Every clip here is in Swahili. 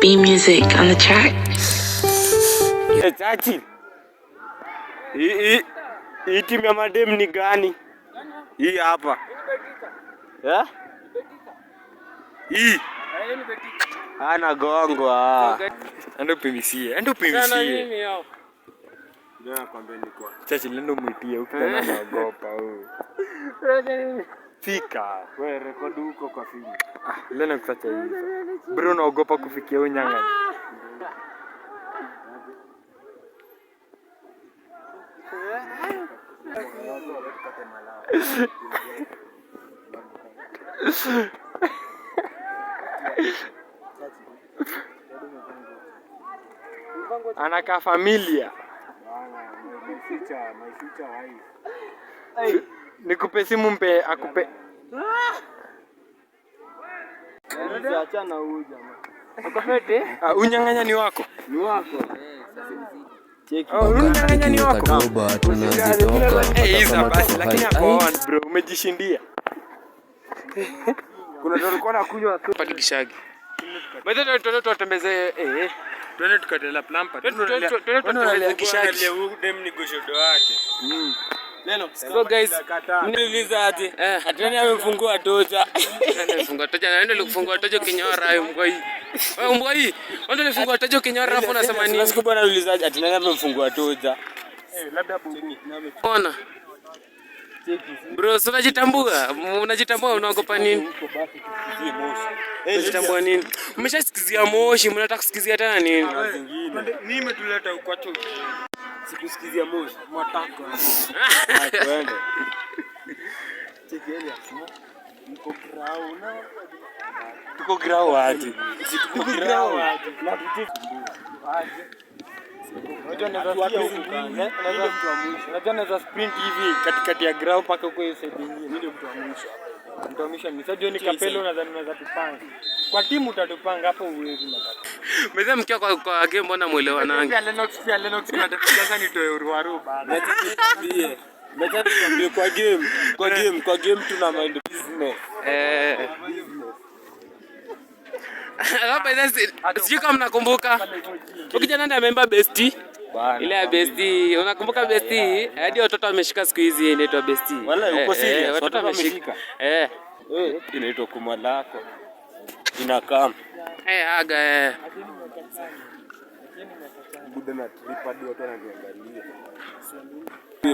B Music on the track. Chachi. Hii timu ya madem ni gani? Hii hapa. Eh? Hii. Ana gongo ah. Endo pimisia. Endo pimisia. Sana nini yao? Ndio nakwambia ni kwa. Chachi lendo mwitie ukitana naogopa wewe. Fika. Wewe rekodi huko kwa simu. Lena kusacha hivi. Bro naogopa kufikia unyang'ani. Anaka familia. Nikupe simu mpe akupe. Achana huyu jamaa. Akafete? Unyang'anya ni wako. Ni wako. Cheki. Unyang'anya ni wako. Hizo basi lakini ako on bro, umejishindia. Kuna ndio alikuwa anakunywa tu pale Kishagi. Bado tutembeze twende tukatela plampa. Twende tukatela Kishagi. Dem ni goshodo wake. Leno. So guys, mniuliza ati atani amefungua toja. Amefungua toja na ndio alifungua toja kinyora hayo mgoi. Wewe mgoi, ndio alifungua toja kinyora hapo unasema nini? Siku bwana uliza ati nani amefungua toja. Labda bubu. Ona. Bro, unajitambua? Unajitambua unaogopa nini? Unajitambua nini? Umeshasikizia moshi, mnataka kusikizia tena nini? Mimi nimetuleta ukwacho. Sikusikizia moshi, matako. Twende. Cheki ile asmo. Niko grau na. Tuko grau aje? Tuko grau aje? Na aje. Unajua naweza sprint hivi katikati ya grau paka huko hiyo side nyingine. Ndio mtu wa mwisho. Mtu wa mwisho ni sasa ni Kapelo nadhani unaweza tupanga. Kwa timu utatupanga hapo uwezi matatu. Mzee mkia kwa game mbona muelewanangi? Pia Lennox tunataka nitoe uruwaru baada. Meta tuambie kwa game tuna mind business. Hapa sijui kama mnakumbuka. Ukijana ndio amemba bestie. Ile ya bestie, unakumbuka bestie? Hadi watoto wameshika siku hizi inaitwa bestie. Wala uko serious? Watoto wameshika. Inaitwa kumalako. Inakam. Aga Buda na tripadi watu wananiangalia.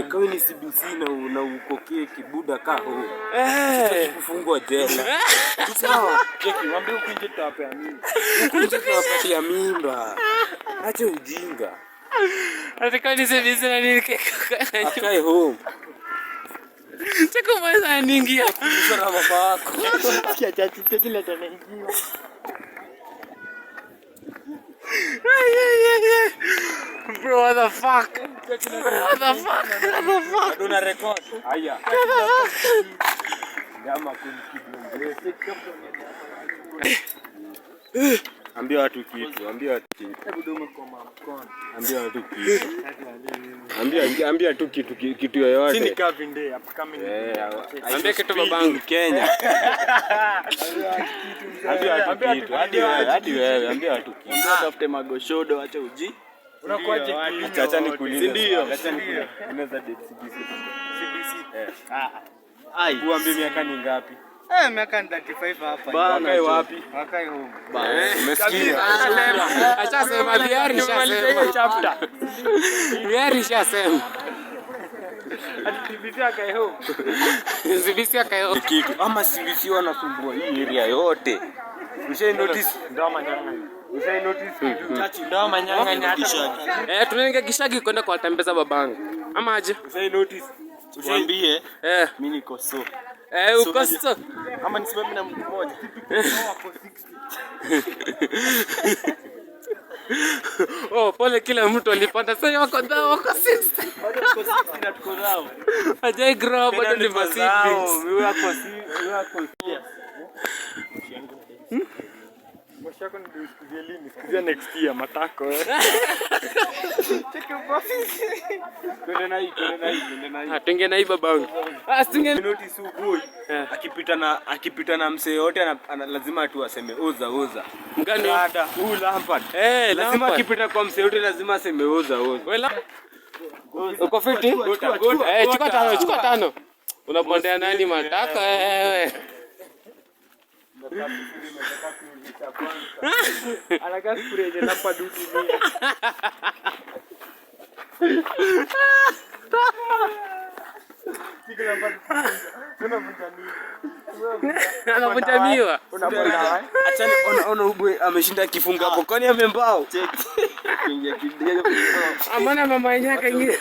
Kama ni CBC na uko keki Buda kaho. Kufungwa jela. Sawa. Cheki, mwambie ukinje tape ya mimba. Ukinje tape ya mimba. Acha ujinga. Nataka ni CBC na nini akae home. Cheko mwanza anaingia. Kusana baba yako. Kia chachi leta naingia. Bro, what the fuck? Aduna record. Aya. Ngama kumkibonge. Ambia watu kitu. Ambia tu kitu yoyote. Sini kavinde hapa kama ni. Ambia kitu babangu Kenya. Ambia kitu. Hadi wewe ambia watu kitu. Tafute magoshodo acha uji. Unakuaje kitu? Acha nikuulize. Ndio. Acha nikuulize. Unaweza date CBC. Ai, uambie miaka ni ngapi? Miaka 35 hapa. Wakae wapi? Wakae home. Umesikia? Acha sema diari shasema chapter. Diari shasema. CBC akae home. CBC akae home. Kitu ama CBC wanasumbua hii area yote. Usha notice ndio manyang'anya. Usha notice kitu ndio manyang'anya hata. Tunaingia Kishagi kwenda kwa tembeza babangu. Ama aje? Usha notice. Usiambie mimi niko so. Uko so. Ama nisimame na mtu mmoja. Wako 60. Pole kila mtu alipanda. Sasa wako 60. Wako 60 na tuko nao. Ajai grow bado ni masipi. Wewe wako Maisha yako ndio usikizie lini? Sikizia next year matako. Cheki bosi. Twende na hii. Atenge na hii babangu. Singe Notice boy. Akipita na msee yote lazima tu aseme oza. Mgani? Huu Lampard. Lazima akipita kwa msee yote lazima aseme oza. Wewe uko fiti? Chukua tano. Unapondea nani mataka wewe? Anakaa spray je napa duty ni. Anavunja miwa. Acha ona ubwe ameshinda kifunga hapo. Kwani amembao? Cheki. Kingia kidia. Amana mama yake ingie.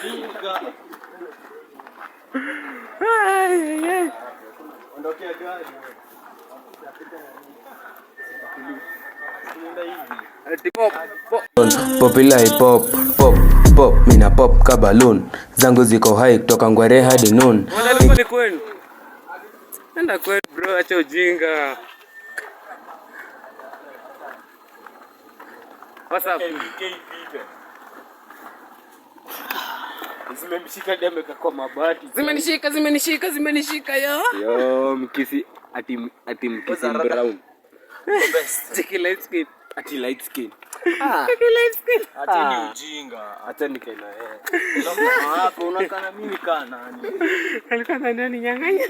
Ondokea gari. Popular hip hop, pop, mina pop ka balloon. Zangu ziko high kutoka ngware hadi noon. Ni kwenu. Nenda kwenu bro, acha ujinga. What's up? Zimemshika deme kwa mabati. Zimenishika yo. Yo, mkisi ati mkisi brown. Cheki light skin. Ati light skin. Cheki light skin. Ati ni ujinga. Acha nikaina yeye. Hapo unakana mimi kana nani? Alikuwa nani nyang'anya?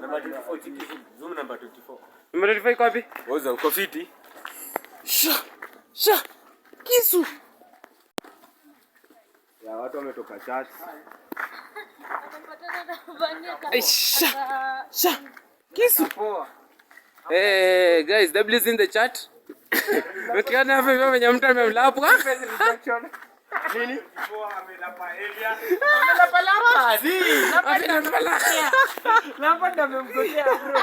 Namba 24. Zoom namba 24. Namba 24 iko wapi? Oza uko fiti? Sha. Kisu. Ya watu wametoka chat. Sha. Kisu. Hey guys, W is in the chat. Ukiona hapo mwenye mtu amemlapwa. Nini? Amelapa Ndo amemgotea bro.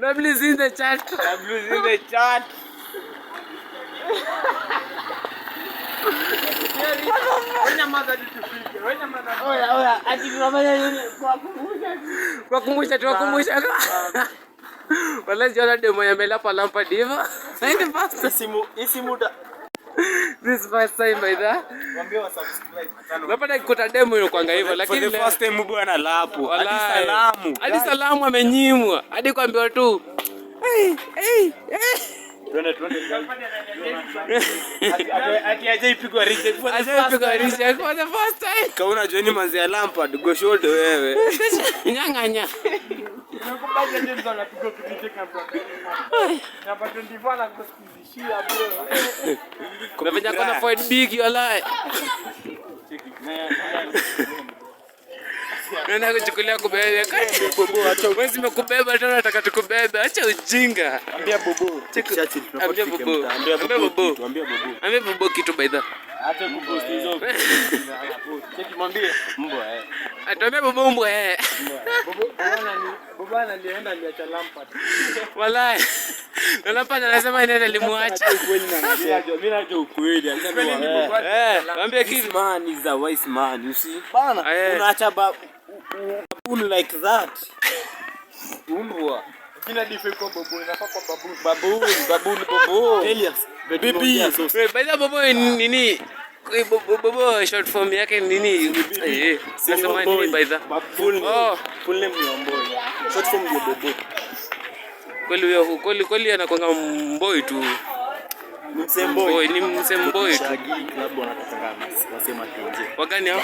W is in the chat. Oya, ati tunafanya nini? Kwa kumbusha. Wala jana demo ya melapa lampa diva. Saidi fast. Isimuda. This first time by that. Waambie wa subscribe. Napata kukuta demo ile kwanga hivyo lakini For the first time bwana lapo. Hadi salamu amenyimwa. Hadi kwambiwa tu. Hey. Twende. Ati aje ipigwa reject for the first time. Kauna Johnny manzi ya Lampard go shoulder wewe. Nyang'anya. Nakubaje ndio ndo anapigwa reject hapo. Namba 24 na kusikizishia bro. Unafanya kona fight big walai. Nenda kuchukulia kubebe. Bobo acha wewe zimekubeba tena nataka tukubebe. Acha ujinga. Ambia bobo. Ambia bobo kitu by the. Acha kupost hizo. Cheki mwambie mbwa Atuambia bobo mbwa Bobo analienda aliacha Lampard. Walai. Na Lampard anasema inaenda limuacha. Ukweli na mimi najua ukweli. Mwambie kitu. Man is a wise man, you see. Bana, unaacha baboon like that. Umbwa. Kina dife kwa bobo, inafaa kwa baboon bobo. Elias, baby. By the bobo nini? Bobo short form yake nini? Nasema nini by the? Full name ni Mboi. Short form ni bobo. Kweli anakuanga mboi tu. Ni msemboi tu. Club wanataka nasema tenje. Wagani hao?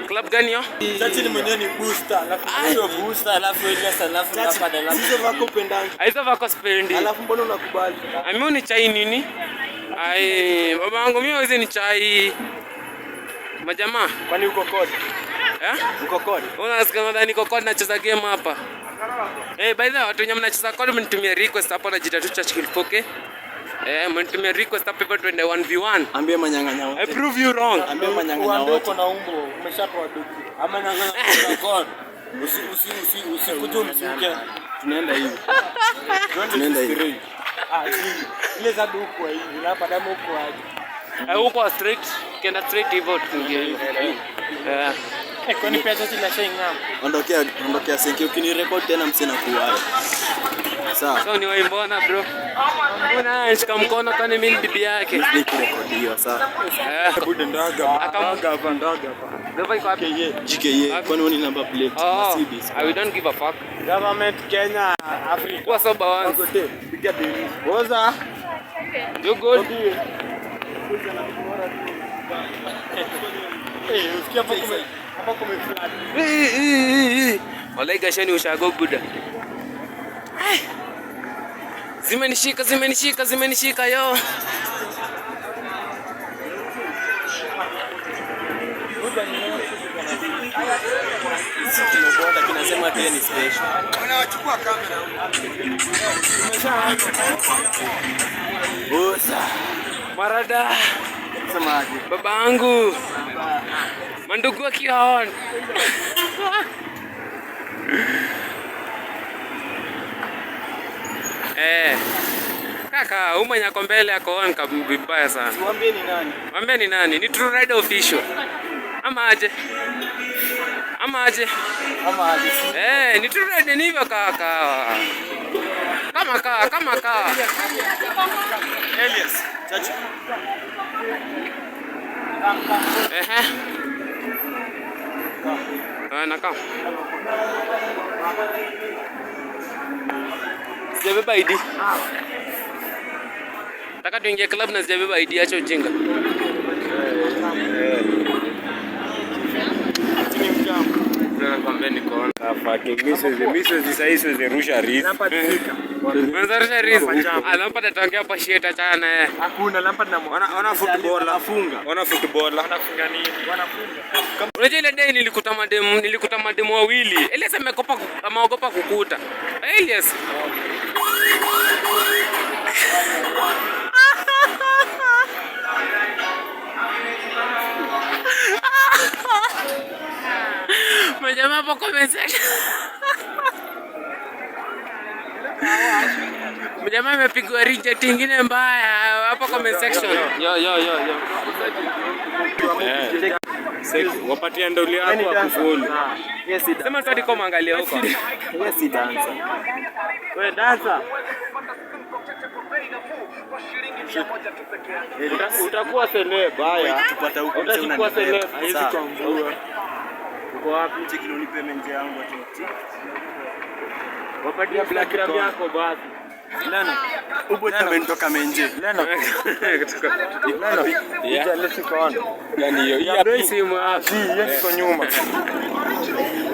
Club gani hao? Chachi ni mwenyewe ni booster, alafu Elias alafu Lampard alafu. Hizo wako pendanga. Hizo wako spendi. Alafu mbona unakubali? Mimi ni chai nini? Baba wangu mimi hizo ni chai. Majamaa, Kwani uko code? Uko code? Unasikia madhani niko code nacheza game hapa. By the way, watu wenye mnacheza code mnitumie request hapo na jita tu Church Kilpoke. Mnitumie request hapo hivyo twende 1v1. Ambia manyang'anya wote. I prove you wrong. Ambia manyang'anya wote. Uko na umbo, umeshapewa doki. Ama manyang'anya kwa code. Usikuje umsuke. Tunaenda hivi. Ile za duku hivi, hapa damu huko aje. Huko straight, kenda straight hivyo tuingie. Kwani pesa zile shaingam. Ondokea senki ukinirecord tena msina kuwa. Sawa. Sasa ni waimbona bro. Mbona anashika mkono kwani mimi bibi yake? Nikirekodiwa sawa. Bude ndaga hapa. Ndio iko wapi? GKA. Kwani ni number plate? Mercedes. I don't give a fuck. Government Kenya Africa. What's up boss? Piga deni. Oza. You good? Usikia hapa kumeflat. Walai gashani ushago buda. Zimenishika yo. Kinasema tena ni special. Unachukua kamera. Oza. Marada. Semaje? Babangu. Mandugu akion. Kaka, umanya kwa mbele yako on kabisa sana. Mwambie ni nani? Mwambie ni nani? Ni True Rider official. Ama aje? Ni True Rider ni hivyo kaka. Kama Elias, chacha. Nakam. Sijabeba ID. Taka tuingie club na sijabeba ID, acha ujinga. Nakwambia niko on. Fucking misses sasa zirusha risk. Mwanzarisha risk. Anampata tokea hapa shit acha na yeye. Hakuna lampa na ona football afunga. Ona football anafunga nini? Wanafunga. Unajua ile day nilikuta mademu wawili. Elias ameogopa kukuta. Elias. Majamaa hapo comment section. Majamaa amepigwa reject nyingine mbaya hapo comment section. Yo. Wapatia ndoli yako akufuli. Yes, sema sasa kama angalia huko. Yes, dancer. Wewe dancer. Utakuwa celeb haya. Tupata huko utakuwa celeb. Hizi kuangua. Uko wapi? Cheki ni payment yangu ati. Wapatia black card yako basi. Lena. Ubo tumetoka menje. Lena. Yeah. Let's go on. Gani hiyo? Hii simu hii iko nyuma.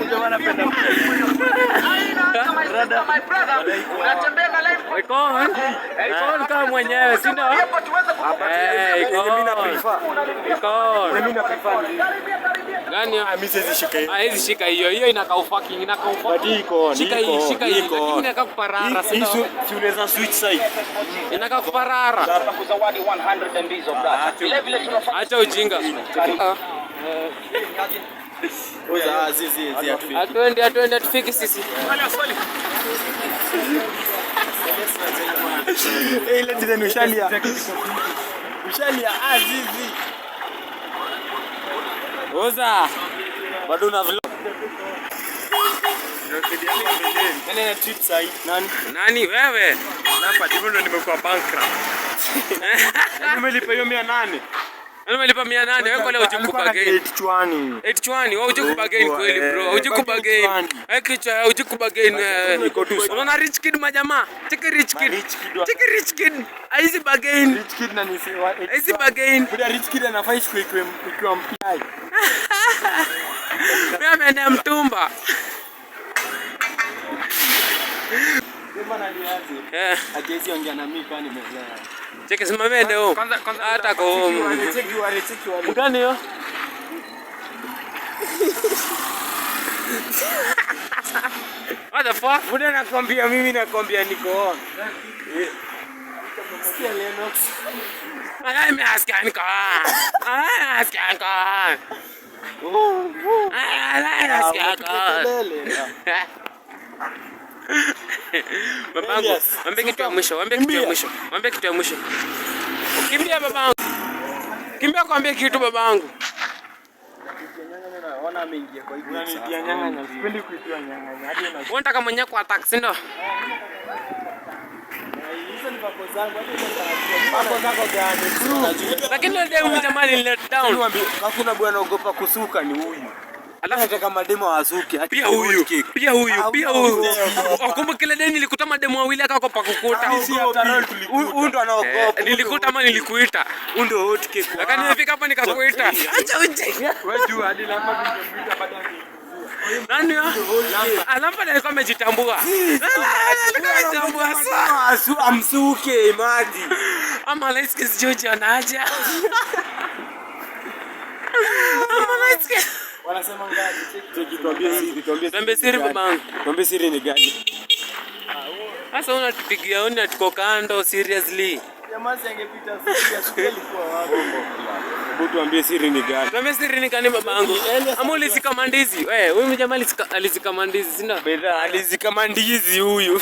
Ndio wanapenda. Brother. Unatembea na live. Icon kama mwenyewe, si ndio? Mimi na prefer. Mimi na prefer. Gani hiyo? Mimi siwezi shika hiyo. Hizi shika hiyo inakaa fucking Shika hii. Inakaa kuparara, si ndio? Si unaweza switch side. Inakaa kuparara. Kuzawadi 100 MB of data. Vile vile tunafanya Acha ujinga. Oza azizi Atwende atufiki sisi. Ile tena ushalia azizi. Oza. Bado na vlog. Nani na treat side? Nani wewe? Hapa ndivyo ndo nimekuwa bankrupt. Nimelipa hiyo 800. Nimelipa 800 wewe kwa leo ujikubagain. 8 wewe ujikubagain kweli bro. Ujikubagain. Kicha ujikubagain. Unaona rich kid majamaa. Cheki rich kid. Hizi bagain. Rich kid na ni hizi bagain. Buda rich kid anafaa ikiwa mpai. Mimi ameenda mtumba. Sema na niaje? Hajezi ongea na mimi kwani nimezaa. Cheki simame leo. Hata kwa Cheki wale. Mgani hiyo? What the fuck? Buda nakwambia mimi nakwambia niko on. Sikia Lennox. Mimi nasikia niko on. Nasikia niko on. Nasikia niko on. Babangu, mwambie kitu ya mwisho. Kimbia babangu. Kimbia kwambie kitu babangu. kijana ameingia kwa hivyo. Unanitia nyang'anya. Sipendi kuitwa nyang'anya. Hadi una unataka mwenye kwa taxi ndo? Hizo ni papo zangu. Papo zako gani? Lakini ndio jamani let down. Hakuna bwana ogopa kusuka ni huyu. Alafu Nataka mademo wasuke. Pia huyu. Wakumbuka kile deni nilikuta mademo wawili akako pa kukuta. Huyu ndo anaogopa. Nilikuta ama nilikuita? Huyu ndo hot cake. Lakini nimefika hapa nikakuita. Acha uje. Wewe jua hadi lamba ningemuita baadaye. Nani ya? Alamba alikuwa amejitambua. Amejitambua sana. Amsuke maji. Ama let's George anaja. Ama let's Wanasema ngapi? Tuambie siri babangu. Tuambie siri ni gani? Sasa unatupigia oni tuko kando seriously. Jamaa angepita sisi alikuwa wapi? Hebu tuambie siri ni gani? Tuambie siri ni gani babangu? Ama ulizikamandizi? Huyu jamaa alizikamandizi sina? Beda alizikamandizi huyu.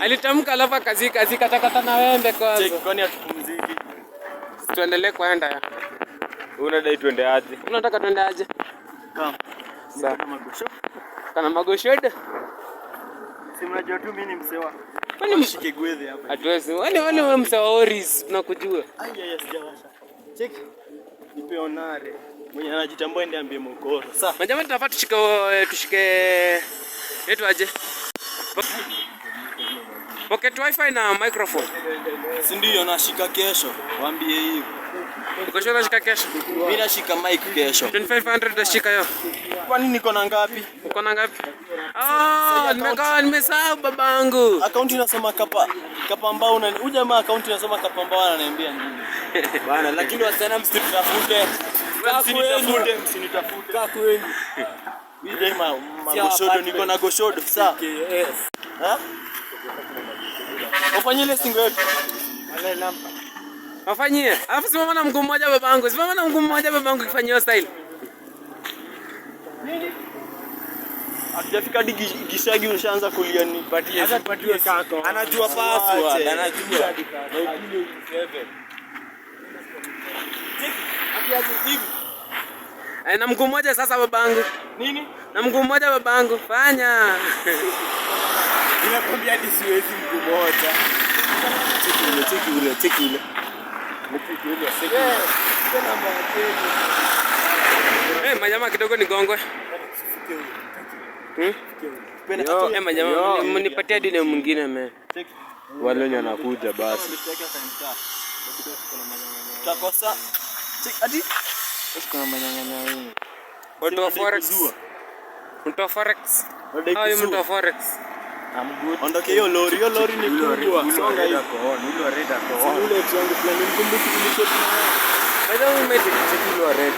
Alitamka alafu kazi katakata na wembe kwanza. Kwani atupumziki? Tuendelee kwenda. Unadai tuende aje? Unataka tuende aje? Sawa. Kana magoshoda? Si mnajua tu mimi ni msewa. Kwani mshike gwedhe hapa? Hatuwezi. Wale msewa Oris tunakujua. Sijawasha. Check. Nipe onare. Mwenye anajitambua ndiye ambie mokoro. Sawa. Majamaa tunafaa tushike yetu aje? Pocket wifi na microphone. Si ndio nashika kesho. Waambie hivi. Uko sure unashika kesho? Mimi nashika mic kesho. 2500 utashika hiyo. Kwani niko na ngapi? Uko na ngapi? Nimesahau babangu. Account inasoma kapa ambao huyu jamaa account inasoma kapa ambao ananiambia nini? Bana, lakini wasichana msitafute. Msinitafute. Kaa kwenu. Mimi jamaa magoshodo niko na goshodo. Sawa. Ha? Ufanye ile single yetu. Wale lampa. Wafanyie. Alafu simama na mguu mmoja babangu. Simama na mguu mmoja babangu kifanyia style. Nini? Hatujafika hadi Gishagi ushaanza kulia nipatie. Sasa tupatie kako. Anajua password, anajua. Na mguu mmoja sasa babangu. Nini? Na mguu mmoja babangu. Fanya. Ninakwambia hadi siwezi mguu mmoja. Cheki ile. Majamaa kidogo ni gongwe. Majamaa mnipatie dini mwingine me. Wale wenye wanakuja basi. Tutakosa. Hadi kuna manyang'anya wengi. Mtu wa forex. Hayo mtu wa forex. I'm good. Ondoke hiyo lori ni kubwa. Songa hiyo. Hilo red ako. Yule changu fulani mkumbuki tulishoti naye. Baada umecheki hilo red.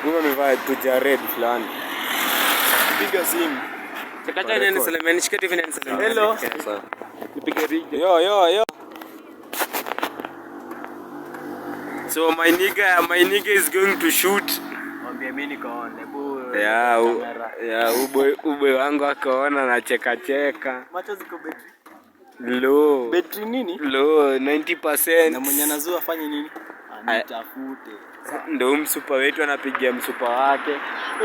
Wewe umevaa tuja red fulani. Piga simu. Chakacha nani Suleiman nishike TV nani Suleiman. Hello. Nipige rig. Yo. So my nigga is going to shoot. Mwambie mimi niko on. Ube wangu akaona na cheka. Macho ziko battery. Low. Battery nini? Low 90%. Na mwenye anazoa afanye nini? Anitafute. Ndio msupa wetu anapigia msupa wake.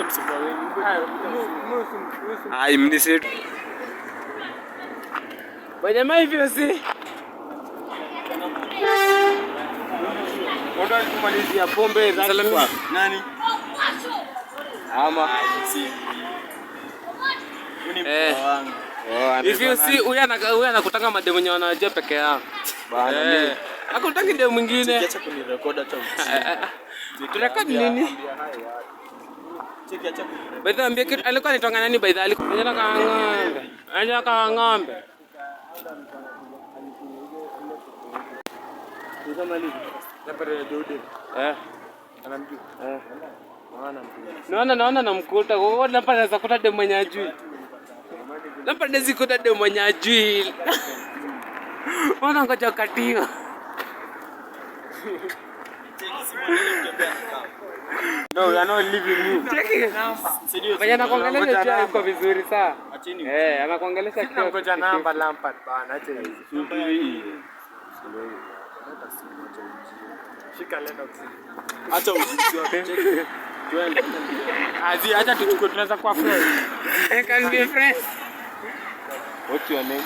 Msupa wetu. Ai mnisi. Majamaa hivyo si. Ndio kumalizia pombe za nani? Ama si. Wangu. Hivyo si huyu anakutanga mademo wenye wanajua peke yao. Bana. Hakutaki demo mwingine. Acha kunirecord hata turekodi nini? Cheki acha. Baidha ambia kitu alikuwa anaitwa nani baidha alikuwa ng'ombe. Anja kama ng'ombe. Tutamaliza. Napata dode. Anamjua. Naona namkuta. Kwa nini napata kuta demo mwenye ajui? Napata zikuta demo mwenye ajui. Wana ngoja katiwa. No, we are not leaving you. Cheki namba. Baya anakuongelesha yuko vizuri saa. Anakuongelesha kwa ngoja namba Lampard bana acha hivi. Shika Lennox. Acha usiku wake. Twende. Azi acha tuchukue tunaweza kwa friends. Can be friends. What's your name?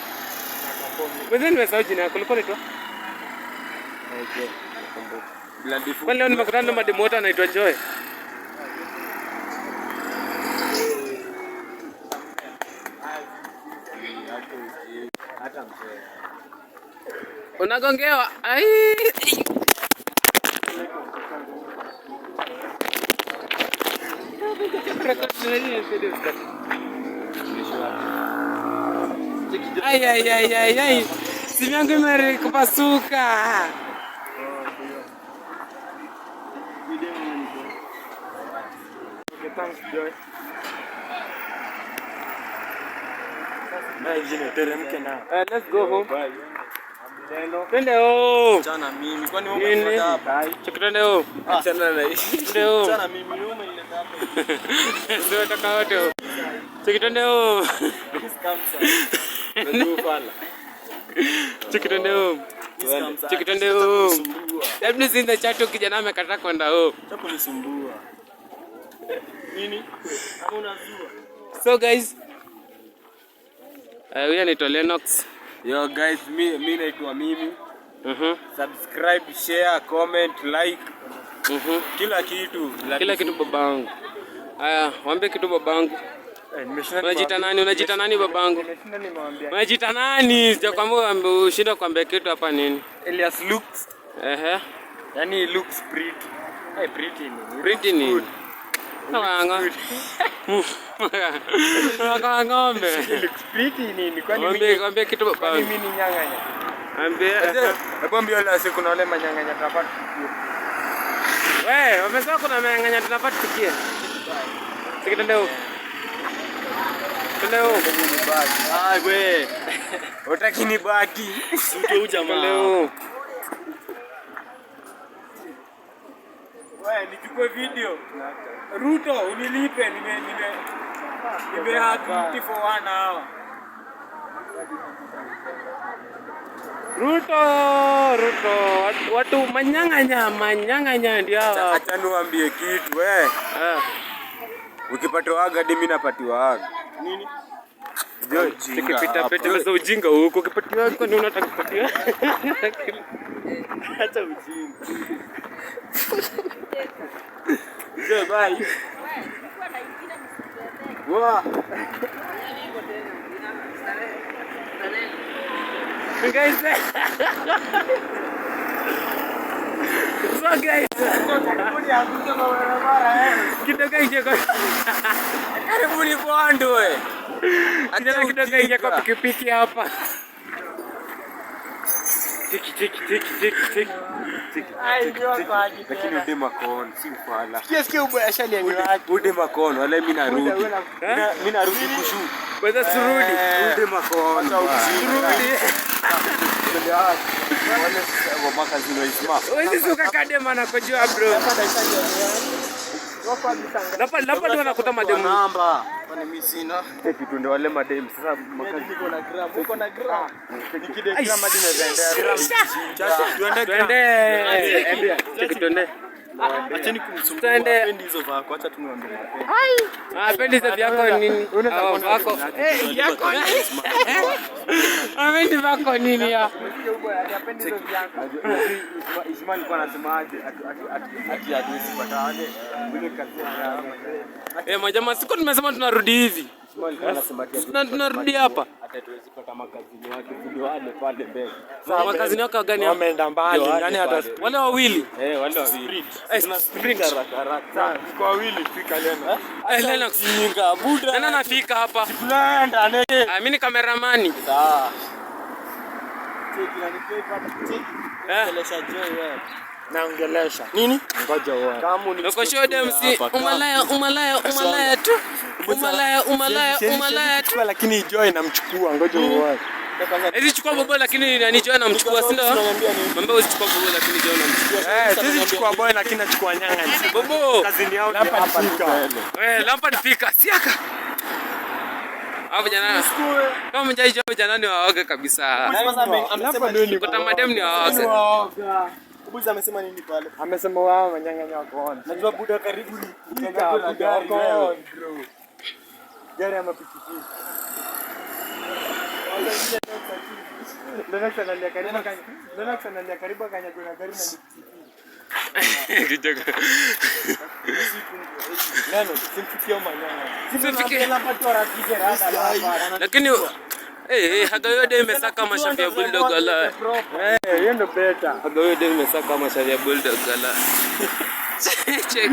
Wewe ni sawa jina yako liko tu. Okay. Kwa leo nimekutana na mademu wote anaitwa Joy. Hata mzee. Unagongewa. Ai. Ai. Simu yangu imekupasuka. Okay, thanks Joy. Let's go home. Twende home. Chana mimi. Kwani wewe umefuata hapa? Twende home. Achana na hii. Twende home. Chana mimi wewe umeleta hapa. Sio taka wote. Twende home. Twende home. Twende home. Hebu nisinda chato kijana amekataa kwenda home. Chapo nisumbua. Nini? Kama unazua. So guys, we anaitwa Lennox. Yo guys, mimi naitwa Mimi. Subscribe, share, comment, like. Kila kitu. Kila kitu babangu. Haya, waambie kitu babangu. Unajiita nani babangu? Unajiita nani? Sijakwambia ushinda kuambia kitu hapa nini? Elias looks. Yani looks pretty. Hey, pretty ni. Pretty ni. Ng'ombe. Ng'ombe. Looks pretty nini? Kwani Waambie kitu babangu. mimi ni nyang'anya. Ambia la siku na wale manyang'anya tunapata tukie. Wewe, wamesema kuna manyang'anya tunapata tukie. Twende huko. Twende huko. Ah, wewe. Utaki ni baki. Sio jamaa. Twende huko. Wewe nichukue video. Ruto unilipe nime haki for 1 hour. Ruto. Watu manyang'anya ndio hawa. Acha niwaambie kitu wewe. Ukipata aga mimi napatiwa aga. Nini? Joy, tikipita pete basi ujinga huko ukipatiwa kwa nini unataka kupatiwa? Acha ujinga. Joy bye. Wow. Guys. So guys. Kidogo hicho kwa. Karibuni Bondo wewe. Kidogo hicho kwa pikipiki hapa. Tiki. Ai ndio kwa aje. Lakini udema kono si ufala. Sikia ubaya shali ni wapi? Udema kono wala mimi narudi. Mimi narudi kushu. Wewe surudi. Udema kono. Surudi. Wale wabaka zino isma. Wewe suka kadema na kujua bro. Lapa ndio nakuta mademu. Namba. Kwani mimi sina. Kitu ndio wale mademu. Sasa makazi niko na gram. Uko na gram. Nikide gram hadi naenda. Twende. Twende. Acheni kumsumbua. Pendi hizo vako. Acha tuniambie mapenzi. Pendi hizo vyako nini? Vako. Yako. Pendi vako nini ya? Pendi hizo vyako. Isma alikuwa anasemaje? Ati hatuwezi patane. Vile kazi ya Majamaa siku tumesema tunarudi hivi. Isma alikuwa anasema tunarudi hapa. hata tuwezi pata makazini wake video wale pale mbele. Sasa makazini wako gani? Wameenda mbali. Yaani hata wale wawili. Wale wawili. Tuna sprint haraka. Kwa wawili fika lena. Lena Kinga buda. Nani anafika hapa? Tunaenda nene. Mimi ni kameramani. Sawa. Cheki na nikipa cheki. Ongelesha Joy wewe. Naongelesha. Nini? Ngoja wewe. Kama ni Uko show dem si umalaya tu. Umalaya tu. Lakini Joy namchukua ngoja wewe. Hizi chukua bobo lakini nani Joy namchukua si ndio? Mambo usichukua bobo lakini Joy namchukua. Sisi chukua boy lakini nachukua nyanga. Bobo. Kazini yao hapa nifika. Lampa nifika. Siaka. Hapo jana. Kama mjaji hapo jana ni waoga kabisa. Hapa ndio ni kwa madem ni waoga. Buza amesema nini pale? Amesema wao wanyang'anya wako. Najua buda karibu ni Buda wako. Gari ama pikipiki. Ndio sana karibu akanyagwa na gari na pikipiki. Kidogo. Neno, simfikie manyanga. Lakini haga yote imesaka mashafi ya bulldog ala. Hiyo ndio beta. Haga yote imesaka mashafi ya bulldog ala. Check.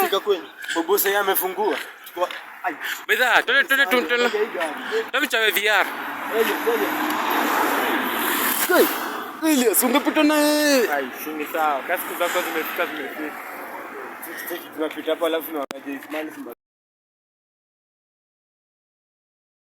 Fika kwenye. Bobosa yeye amefungua. Bidhaa, tole. Tabi chawe VR. Elias, ungepita na yeye. Ai, si sawa. Kasi zako zimefika. Tunapita hapa alafu na wanaje Ismail